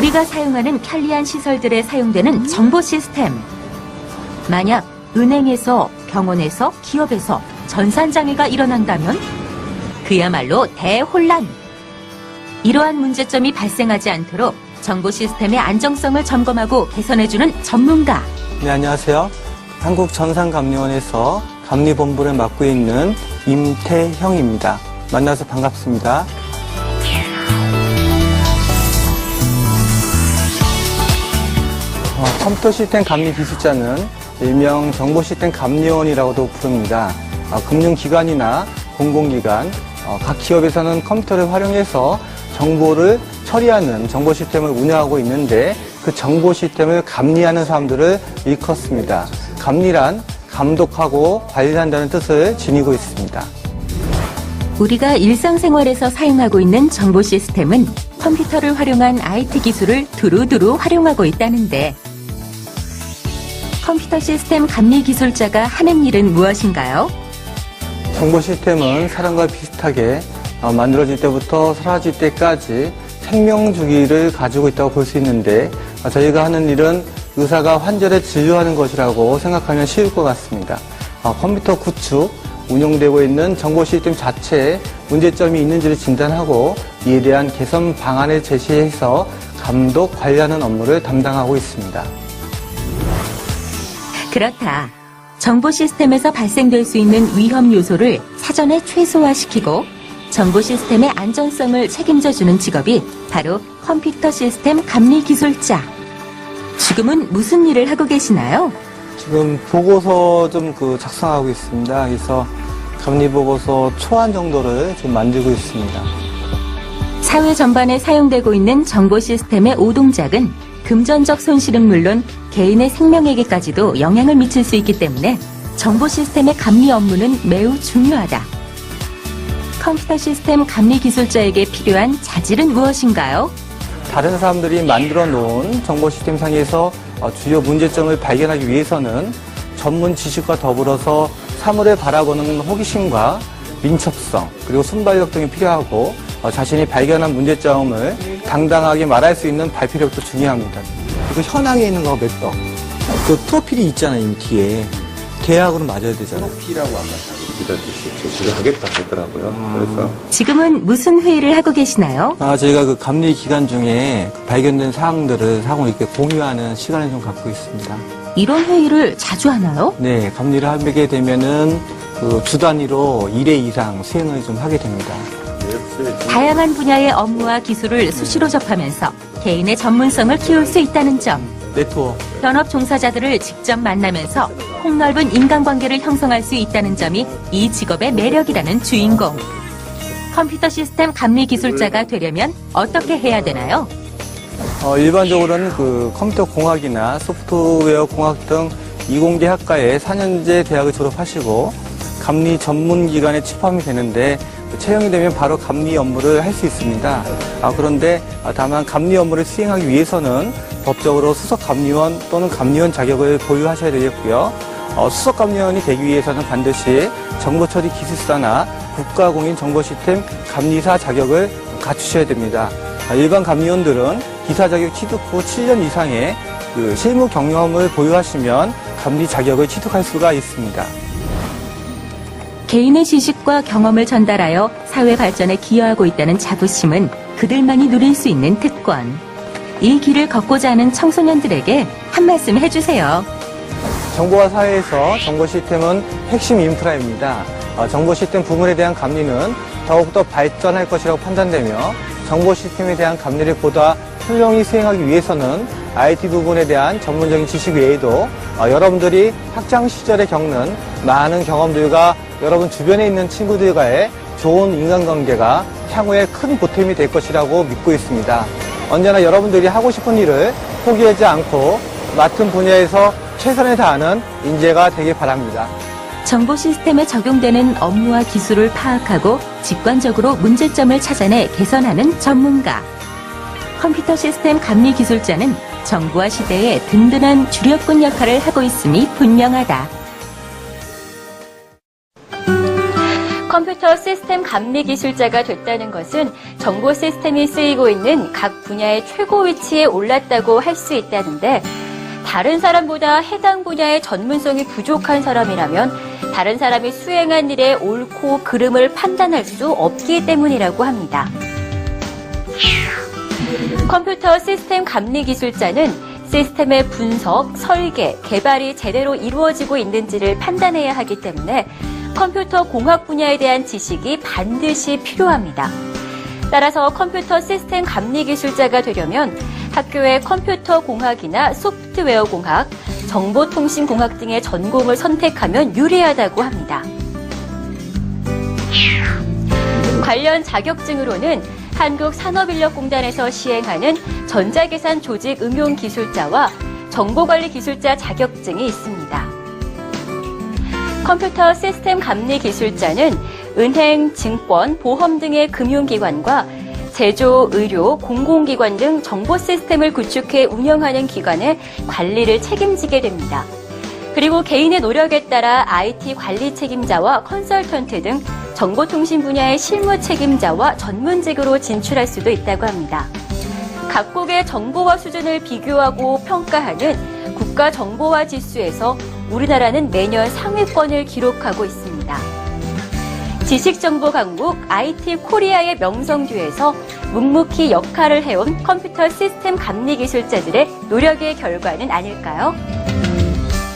우리가 사용하는 편리한 시설들에 사용되는 정보 시스템. 만약 은행에서, 병원에서, 기업에서 전산장애가 일어난다면 그야말로 대혼란. 이러한 문제점이 발생하지 않도록 정보 시스템의 안정성을 점검하고 개선해주는 전문가. 네, 안녕하세요. 한국전산감리원에서 감리본부를 맡고 있는 임태형입니다. 만나서 반갑습니다. 컴퓨터 시스템 감리 기술자는 일명 정보 시스템 감리원이라고도 부릅니다. 금융기관이나 공공기관, 각 기업에서는 컴퓨터를 활용해서 정보를 처리하는 정보 시스템을 운영하고 있는데 그 정보 시스템을 감리하는 사람들을 일컫습니다. 감리란 감독하고 관리한다는 뜻을 지니고 있습니다. 우리가 일상생활에서 사용하고 있는 정보 시스템은 컴퓨터를 활용한 IT 기술을 두루두루 활용하고 있다는데 컴퓨터 시스템 감리 기술자가 하는 일은 무엇인가요? 정보 시스템은 사람과 비슷하게 만들어질 때부터 사라질 때까지 생명 주기를 가지고 있다고 볼 수 있는데 저희가 하는 일은 의사가 환자를 진료하는 것이라고 생각하면 쉬울 것 같습니다. 컴퓨터 구축, 운영되고 있는 정보 시스템 자체에 문제점이 있는지를 진단하고 이에 대한 개선 방안을 제시해서 감독, 관리하는 업무를 담당하고 있습니다. 그렇다. 정보 시스템에서 발생될 수 있는 위험 요소를 사전에 최소화시키고 정보 시스템의 안전성을 책임져주는 직업이 바로 컴퓨터 시스템 감리 기술자. 지금은 무슨 일을 하고 계시나요? 지금 보고서 좀 작성하고 있습니다. 그래서 감리 보고서 초안 정도를 좀 만들고 있습니다. 사회 전반에 사용되고 있는 정보 시스템의 오동작은 금전적 손실은 물론 개인의 생명에게까지도 영향을 미칠 수 있기 때문에 정보 시스템의 감리 업무는 매우 중요하다. 컴퓨터 시스템 감리 기술자에게 필요한 자질은 무엇인가요? 다른 사람들이 만들어 놓은 정보 시스템 상에서 주요 문제점을 발견하기 위해서는 전문 지식과 더불어서 사물을 바라보는 호기심과 민첩성 그리고 순발력 등이 필요하고 자신이 발견한 문제점을 당당하게 말할 수 있는 발표력도 중요합니다. 그 현황에 있는 거 몇 더. 그 프로필이 있잖아요, 이 뒤에. 대학으로 맞아야 되잖아요. 프로필하고 아마 자기들 제시를 하겠다 하더라고요. 그래서 지금은 무슨 회의를 하고 계시나요? 저희가 감리 기간 중에 발견된 사항들을 상호 이렇게 공유하는 시간을 좀 갖고 있습니다. 이런 회의를 자주 하나요? 네, 감리를 하게 되면은 주 단위로 1회 이상 수행을 좀 하게 됩니다. 다양한 분야의 업무와 기술을 수시로 접하면서 개인의 전문성을 키울 수 있다는 점. 네트워크. 현업 종사자들을 직접 만나면서 폭넓은 인간관계를 형성할 수 있다는 점이 이 직업의 매력이라는 주인공. 컴퓨터 시스템 감리 기술자가 되려면 어떻게 해야 되나요? 일반적으로는 컴퓨터 공학이나 소프트웨어 공학 등 이공계 학과에 4년제 대학을 졸업하시고 감리 전문 기관에 취업하면 되는데 채용이 되면 바로 감리 업무를 할 수 있습니다. 그런데 다만 감리 업무를 수행하기 위해서는 법적으로 수석감리원 또는 감리원 자격을 보유하셔야 되겠고요. 수석감리원이 되기 위해서는 반드시 정보처리 기술사나 국가공인 정보시스템 감리사 자격을 갖추셔야 됩니다. 일반 감리원들은 기사 자격 취득 후 7년 이상의 실무 경험을 보유하시면 감리 자격을 취득할 수가 있습니다. 개인의 지식과 경험을 전달하여 사회 발전에 기여하고 있다는 자부심은 그들만이 누릴 수 있는 특권. 이 길을 걷고자 하는 청소년들에게 한 말씀 해주세요. 정보화 사회에서 정보 시스템은 핵심 인프라입니다. 정보 시스템 부분에 대한 감리는 더욱더 발전할 것이라고 판단되며 정보 시스템에 대한 감리를 보다 훌륭히 수행하기 위해서는 IT 부분에 대한 전문적인 지식 외에도 여러분들이 학창 시절에 겪는 많은 경험들과 여러분 주변에 있는 친구들과의 좋은 인간관계가 향후에 큰 보탬이 될 것이라고 믿고 있습니다. 언제나 여러분들이 하고 싶은 일을 포기하지 않고 맡은 분야에서 최선을 다하는 인재가 되길 바랍니다. 정보 시스템에 적용되는 업무와 기술을 파악하고 직관적으로 문제점을 찾아내 개선하는 전문가. 컴퓨터 시스템 감리 기술자는 정보화 시대의 든든한 주력군 역할을 하고 있음이 분명하다. 컴퓨터 시스템 감리 기술자가 됐다는 것은 정보 시스템이 쓰이고 있는 각 분야의 최고 위치에 올랐다고 할 수 있다는데, 다른 사람보다 해당 분야의 전문성이 부족한 사람이라면 다른 사람이 수행한 일의 옳고 그름을 판단할 수 없기 때문이라고 합니다. 컴퓨터 시스템 감리 기술자는 시스템의 분석, 설계, 개발이 제대로 이루어지고 있는지를 판단해야 하기 때문에 컴퓨터 공학 분야에 대한 지식이 반드시 필요합니다. 따라서 컴퓨터 시스템 감리 기술자가 되려면 학교의 컴퓨터 공학이나 소프트웨어 공학, 정보통신 공학 등의 전공을 선택하면 유리하다고 합니다. 관련 자격증으로는 한국산업인력공단에서 시행하는 전자계산 조직 응용 기술자와 정보관리 기술자 자격증이 있습니다. 컴퓨터 시스템 감리 기술자는 은행, 증권, 보험 등의 금융기관과 제조, 의료, 공공기관 등 정보 시스템을 구축해 운영하는 기관의 관리를 책임지게 됩니다. 그리고 개인의 노력에 따라 IT 관리 책임자와 컨설턴트 등 정보통신 분야의 실무 책임자와 전문직으로 진출할 수도 있다고 합니다. 각국의 정보화 수준을 비교하고 평가하는 국가정보화 지수에서 우리나라는 매년 상위권을 기록하고 있습니다. 지식정보 강국 IT 코리아의 명성 뒤에서 묵묵히 역할을 해온 컴퓨터 시스템 감리 기술자들의 노력의 결과는 아닐까요?